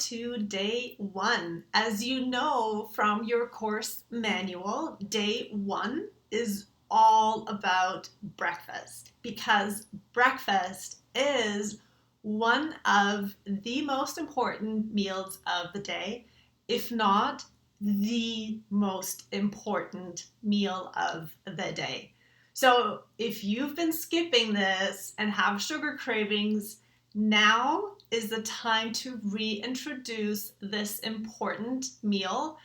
to day one. As you know from your course manual, day one is all about breakfast because breakfast is one of the most important meals of the day, if not the most important meal of the day. So if you've been skipping this and have sugar cravings, now is the time to reintroduce this important meal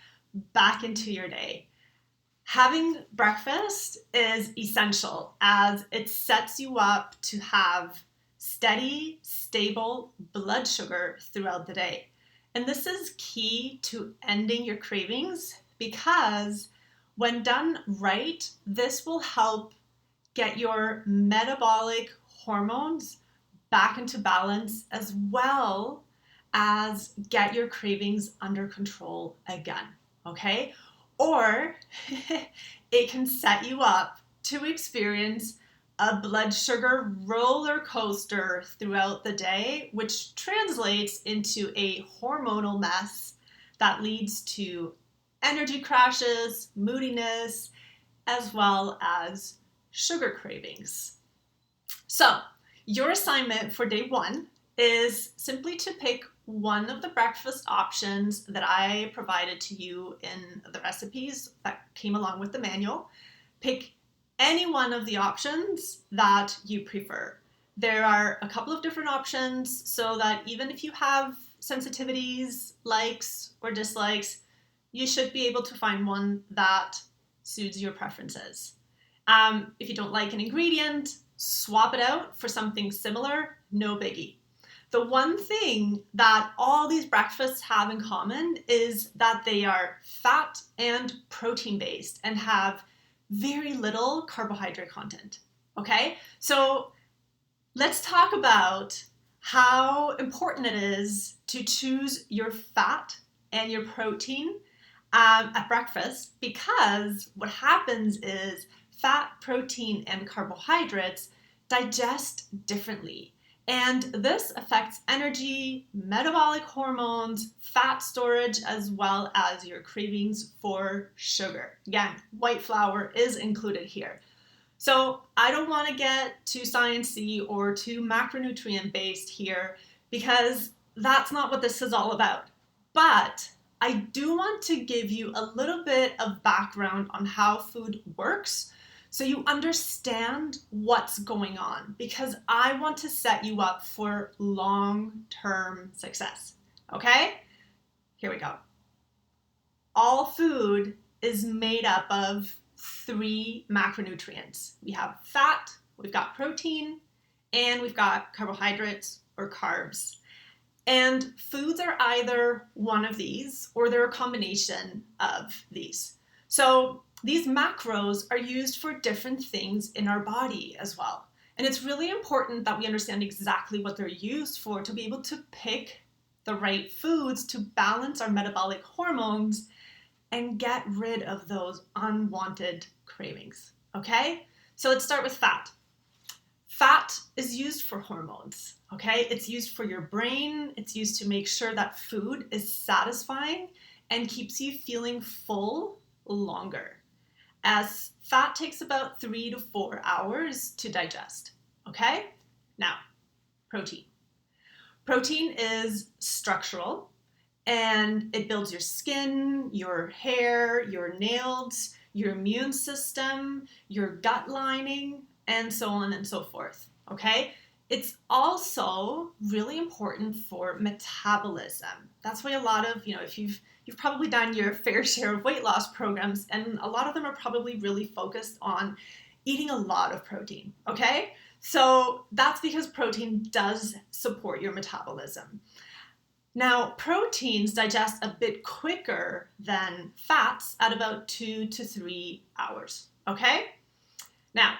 back into your day. Having breakfast is essential as it sets you up to have steady, stable blood sugar throughout the day. And this is key to ending your cravings because when done right, this will help get your metabolic hormones back into balance as well as get your cravings under control again, okay? Or it can set you up to experience a blood sugar roller coaster throughout the day, which translates into a hormonal mess that leads to energy crashes, moodiness, as well as sugar cravings. So, your assignment for day one is simply to pick one of the breakfast options that I provided to you in the recipes that came along with the manual. Pick any one of the options that you prefer. There are a couple of different options so that even if you have sensitivities, likes, or dislikes, you should be able to find one that suits your preferences. If you don't like an ingredient, swap it out for something similar, no biggie. The one thing that all these breakfasts have in common is that they are fat and protein based and have very little carbohydrate content. Okay, so let's talk about how important it is to choose your fat and your protein at breakfast, because what happens is fat, protein, and carbohydrates digest differently. And this affects energy, metabolic hormones, fat storage, as well as your cravings for sugar. Again, white flour is included here. So I don't want to get too sciencey or too macronutrient based here because that's not what this is all about. But I do want to give you a little bit of background on how food works so you understand what's going on, because I want to set you up for long-term success. Okay? Here we go. All food is made up of three macronutrients. We have fat, we've got protein, and we've got carbohydrates or carbs. And foods are either one of these or they're a combination of these. So these macros are used for different things in our body as well. And it's really important that we understand exactly what they're used for to be able to pick the right foods to balance our metabolic hormones and get rid of those unwanted cravings, okay? So let's start with fat. Fat is used for hormones, okay? It's used for your brain. It's used to make sure that food is satisfying and keeps you feeling full longer, as fat takes about 3 to 4 hours to digest, okay? Now, protein. Protein is structural and it builds your skin, your hair, your nails, your immune system, your gut lining, and so on and so forth, okay? It's also really important for metabolism. That's why a lot of, if you've probably done your fair share of weight loss programs, and a lot of them are probably really focused on eating a lot of protein, okay? So that's because protein does support your metabolism. Now, proteins digest a bit quicker than fats at about 2 to 3 hours, okay? Now,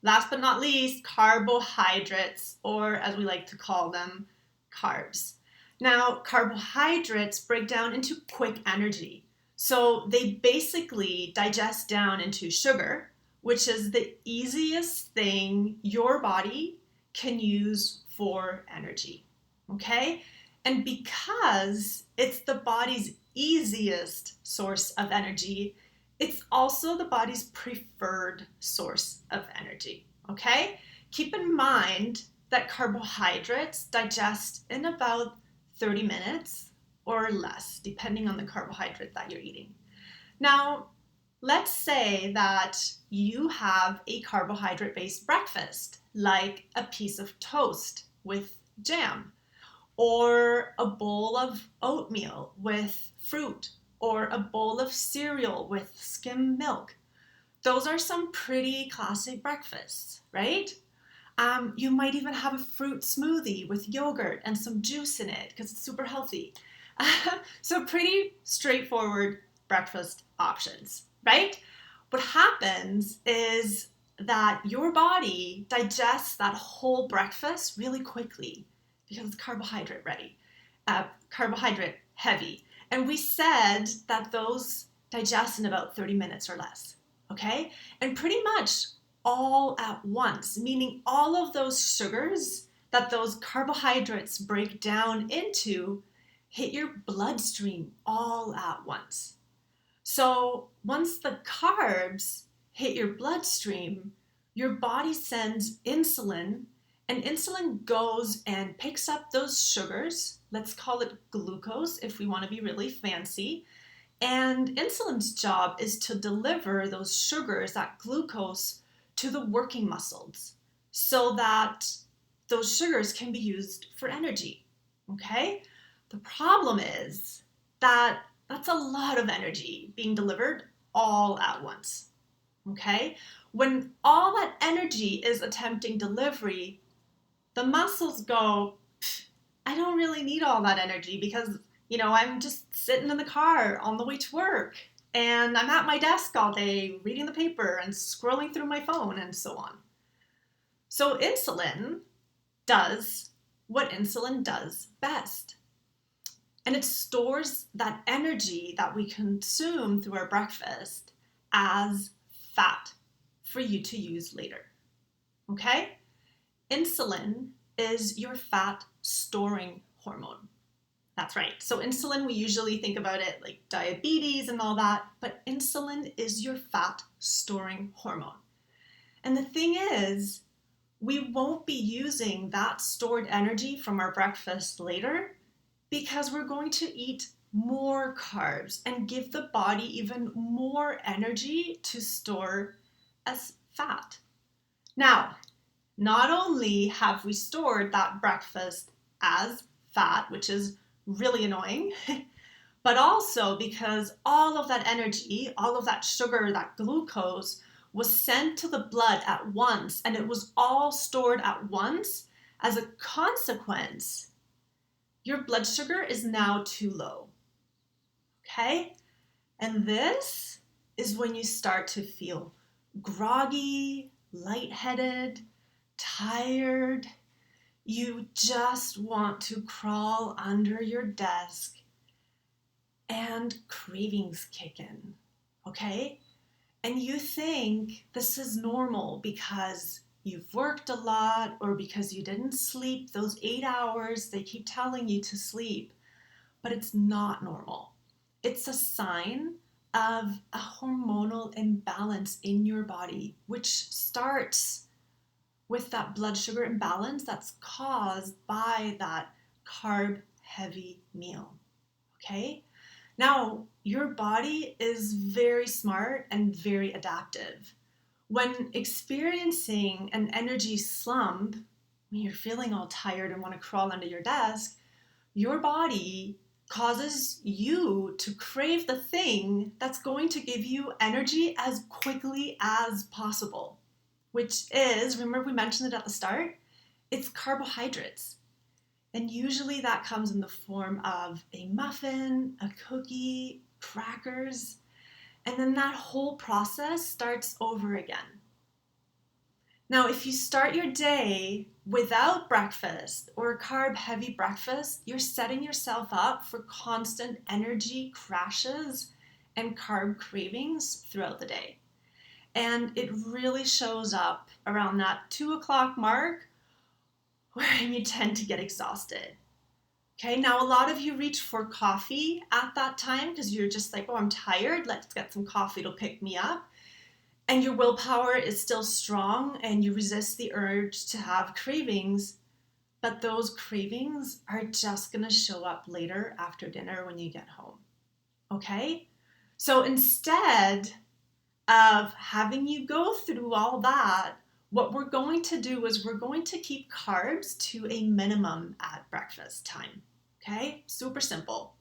last but not least, carbohydrates, or as we like to call them, carbs. Now, carbohydrates break down into quick energy. So they basically digest down into sugar, which is the easiest thing your body can use for energy, okay? And because it's the body's easiest source of energy, it's also the body's preferred source of energy. Okay? Keep in mind that carbohydrates digest in about 30 minutes or less, depending on the carbohydrate that you're eating. Now, let's say that you have a carbohydrate-based breakfast, like a piece of toast with jam, or a bowl of oatmeal with fruit, or a bowl of cereal with skim milk. Those are some pretty classic breakfasts, right? You might even have a fruit smoothie with yogurt and some juice in it because it's super healthy. So pretty straightforward breakfast options, right? What happens is that your body digests that whole breakfast really quickly because it's carbohydrate heavy. And we said that those digest in about 30 minutes or less, okay? And pretty much all at once, meaning all of those sugars that those carbohydrates break down into hit your bloodstream all at once. So once the carbs hit your bloodstream, your body sends insulin, and insulin goes and picks up those sugars. Let's call it glucose if we want to be really fancy. And insulin's job is to deliver those sugars, that glucose, to the working muscles so that those sugars can be used for energy. Okay? The problem is that that's a lot of energy being delivered all at once. Okay? When all that energy is attempting delivery, the muscles go, I don't really need all that energy because, I'm just sitting in the car on the way to work and I'm at my desk all day reading the paper and scrolling through my phone and so on. So insulin does what insulin does best. And it stores that energy that we consume through our breakfast as fat for you to use later. Okay? Insulin is your fat storing hormone. That's right. So insulin, we usually think about it like diabetes and all that, but insulin is your fat storing hormone. And the thing is, we won't be using that stored energy from our breakfast later because we're going to eat more carbs and give the body even more energy to store as fat. Now, not only have we stored that breakfast as fat, which is really annoying, but also because all of that energy, all of that sugar, that glucose was sent to the blood at once and it was all stored at once. As a consequence, your blood sugar is now too low. Okay? And this is when you start to feel groggy, lightheaded, tired. You just want to crawl under your desk and cravings kick in. Okay? And you think this is normal because you've worked a lot or because you didn't sleep those 8 hours they keep telling you to sleep. But it's not normal. It's a sign of a hormonal imbalance in your body, which starts with that blood sugar imbalance that's caused by that carb heavy meal. Okay? Now, your body is very smart and very adaptive. When experiencing an energy slump, when you're feeling all tired and want to crawl under your desk, your body causes you to crave the thing that's going to give you energy as quickly as possible, which is, remember we mentioned it at the start, it's carbohydrates. And usually that comes in the form of a muffin, a cookie, crackers, and then that whole process starts over again. Now, if you start your day without breakfast or a carb-heavy breakfast, you're setting yourself up for constant energy crashes and carb cravings throughout the day. And it really shows up around that 2 o'clock mark where you tend to get exhausted. Okay, now a lot of you reach for coffee at that time because you're just like, oh, I'm tired, let's get some coffee to pick me up. And your willpower is still strong and you resist the urge to have cravings, but those cravings are just gonna show up later after dinner when you get home. Okay? So instead of having you go through all that, what we're going to do is we're going to keep carbs to a minimum at breakfast time. Okay? Super simple.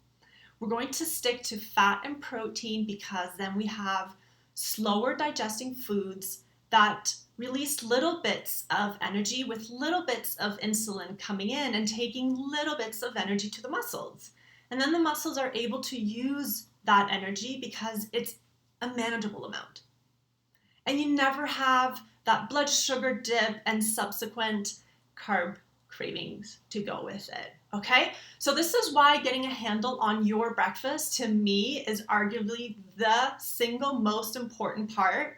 We're going to stick to fat and protein because then we have slower digesting foods that release little bits of energy with little bits of insulin coming in and taking little bits of energy to the muscles. And then the muscles are able to use that energy because it's a manageable amount. And you never have that blood sugar dip and subsequent carb cravings to go with it. Okay, so this is why getting a handle on your breakfast to me is arguably the single most important part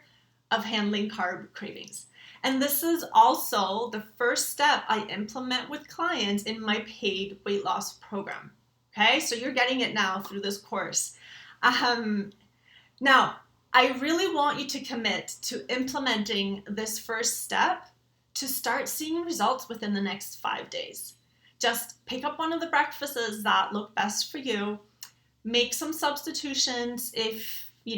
of handling carb cravings. And this is also the first step I implement with clients in my paid weight loss program. Okay, so you're getting it now through this course. Now, I really want you to commit to implementing this first step to start seeing results within the next 5 days. Just pick up one of the breakfasts that look best for you. Make some substitutions if you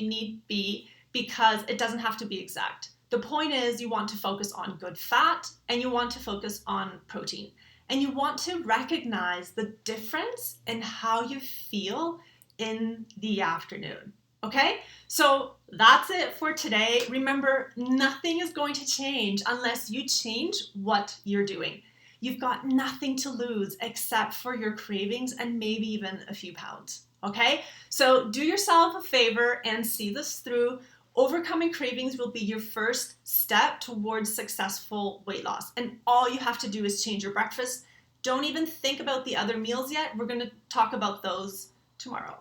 need be, because it doesn't have to be exact. The point is you want to focus on good fat and you want to focus on protein. And you want to recognize the difference in how you feel in the afternoon. Okay, so that's it for today. Remember, nothing is going to change unless you change what you're doing. You've got nothing to lose except for your cravings and maybe even a few pounds. Okay, so do yourself a favor and see this through. Overcoming cravings will be your first step towards successful weight loss. And all you have to do is change your breakfast. Don't even think about the other meals yet. We're going to talk about those tomorrow.